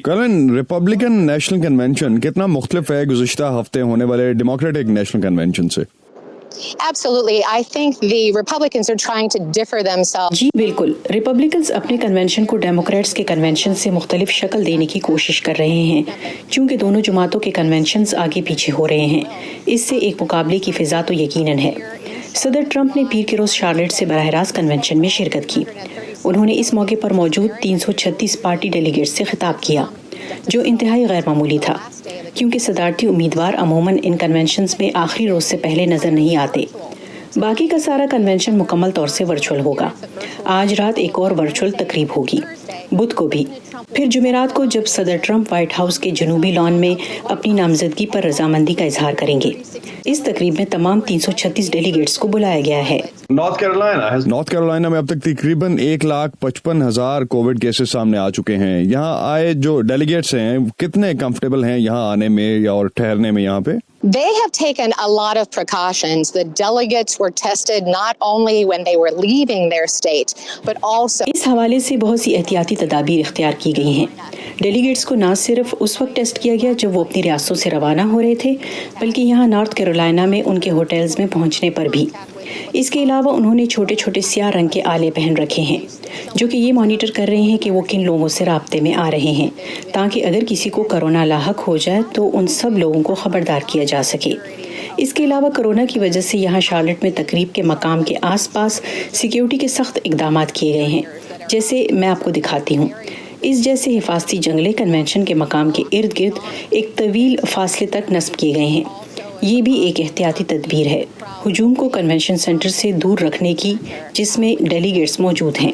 کرن، Republican national convention کتنا مختلف ہے گزشتہ ہفتے ہونے والے ڈیموکریٹک نیشنل کنونشن سے؟ Absolutely. I think the Republicans are trying to differ themselves. جی بالکل، ریپبلکنز اپنے کنونشن کو ڈیموکریٹس کے کنونشن سے مختلف شکل دینے کی کوشش کر رہے ہیں، چونکہ دونوں جماعتوں کے کنونشنز آگے پیچھے ہو رہے ہیں۔ اس سے ایک مقابلے کی فضا تو یقیناً ہے۔ صدر ٹرمپ نے پیر کے روز شارلٹ سے براہ راست کنونشن میں شرکت کی۔ انہوں نے اس موقع پر موجود 336 پارٹی ڈیلیگیٹس سے خطاب کیا، جو انتہائی غیر معمولی تھا، کیونکہ صدارتی امیدوار عموماً ان کنونشنز میں آخری روز سے پہلے نظر نہیں آتے۔ باقی کا سارا کنونشن مکمل طور سے ورچوئل ہوگا۔ آج رات ایک اور ورچوئل تقریب ہوگی، بدھ کو بھی، پھر جمعرات کو جب صدر ٹرمپ وائٹ ہاؤس کے جنوبی لان میں اپنی نامزدگی پر رضامندی کا اظہار کریں گے۔ اس تقریب میں تمام 336 ڈیلیگیٹس کو بلایا گیا ہے۔ نارتھ کیرولائنا میں اب تک تقریباً 1,55,000 کووڈ کیسز سامنے آ چکے ہیں۔ یہاں آئے جو ڈیلیگیٹس ہیں کتنے کمفرٹیبل ہیں یہاں آنے میں یا اور ٹھہرنے میں یہاں پہ؟ They have taken a lot of precautions. The delegates were tested not only when they were leaving their state, but also اس حوالے سے بہت سی احتیاطی تدابیر اختیار کی گئی ہیں۔ ڈیلیگیٹس کو نہ صرف اس وقت ٹیسٹ کیا گیا جب وہ اپنی ریاستوں سے روانہ ہو رہے تھے، بلکہ یہاں نارتھ کیرولائنا میں ان کے ہوٹلز میں پہنچنے پر بھی۔ اس کے علاوہ انہوں نے چھوٹے چھوٹے سیاہ رنگ کے آلے پہن رکھے ہیں، جو کہ یہ مانیٹر کر رہے ہیں کہ وہ کن لوگوں سے رابطے میں آ رہے ہیں، تاکہ اگر کسی کو کرونا لاحق ہو جائے تو ان سب لوگوں کو خبردار کیا جا سکے۔ اس کے علاوہ کرونا کی وجہ سے یہاں شارلٹ میں تقریب کے مقام کے آس پاس سیکیورٹی کے سخت اقدامات کیے گئے ہیں، جیسے میں آپ کو دکھاتی ہوں۔ اس جیسے حفاظتی جنگلے کنونشن کے مقام کے ارد گرد ایک طویل فاصلے تک نصب کیے گئے ہیں۔ یہ بھی ایک احتیاطی تدبیر ہے، ہجوم کو کنونشن سینٹر سے دور رکھنے کی، جس میں ڈیلیگیٹس موجود ہیں۔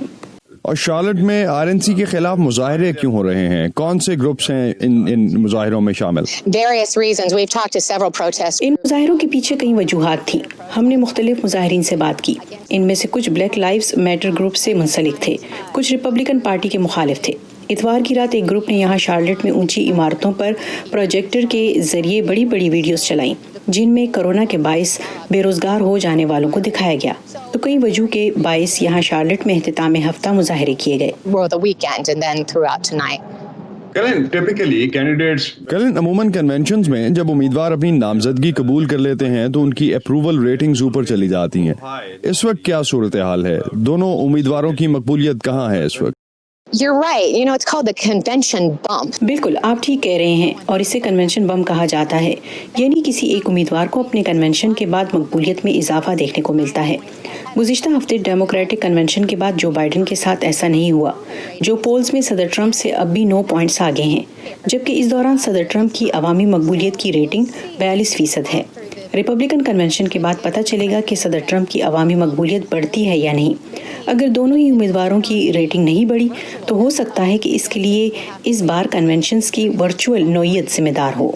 اور شارلٹ میں RNC کے خلاف مظاہرے کیوں ہو رہے ہیں؟ کون سے گروپس ہیں ان مظاہروں میں شامل؟ various reasons. We've talked to several protesters. ان مظاہروں کے پیچھے کئی وجوہات تھیں۔ ہم نے مختلف مظاہرین سے بات کی، ان میں سے کچھ بلیک لائیوز میٹر گروپ سے منسلک تھے، کچھ ریپبلکن پارٹی کے مخالف تھے۔ اتوار کی رات ایک گروپ نے یہاں شارلٹ میں اونچی عمارتوں پر پروجیکٹر کے ذریعے بڑی بڑی ویڈیوز چلائیں، جن میں کرونا کے باعث بے روزگار ہو جانے والوں کو دکھایا گیا۔ تو کئی وجوہ کے باعث یہاں شارلٹ میں اختتام ہفتہ مظاہرے کیے گئے۔ For the weekend and then throughout tonight. کرن، عموماً کنونشنز میں جب امیدوار اپنی نامزدگی قبول کر لیتے ہیں تو ان کی اپروول ریٹنگز اوپر چلی جاتی ہیں۔ اس وقت کیا صورتحال ہے؟ دونوں امیدواروں کی مقبولیت کہاں ہے اس وقت؟ You're right. You know, it's called the convention bump. بالکل، آپ ٹھیک کہہ رہے ہیں، اور اسے کنونشن بم کہا جاتا ہے، یعنی کسی ایک امیدوار کو اپنے کنونشن کے بعد مقبولیت میں اضافہ دیکھنے کو ملتا ہے۔ گزشتہ ہفتے ڈیموکریٹک کنونشن کے بعد جو بائیڈن کے ساتھ ایسا نہیں ہوا، جو پولز میں صدر ٹرمپ سے اب بھی 9 پوائنٹس آگے ہیں، جبکہ اس دوران صدر ٹرمپ کی عوامی مقبولیت کی ریٹنگ 42% ہے۔ ریپبلکن کنونشن کے بعد پتہ چلے گا کہ صدر ٹرمپ کی عوامی مقبولیت بڑھتی ہے یا نہیں۔ اگر دونوں ہی امیدواروں کی ریٹنگ نہیں بڑھی تو ہو سکتا ہے کہ اس کے لیے اس بار کنونشنز کی ورچوئل نوعیت ذمہ دار ہو۔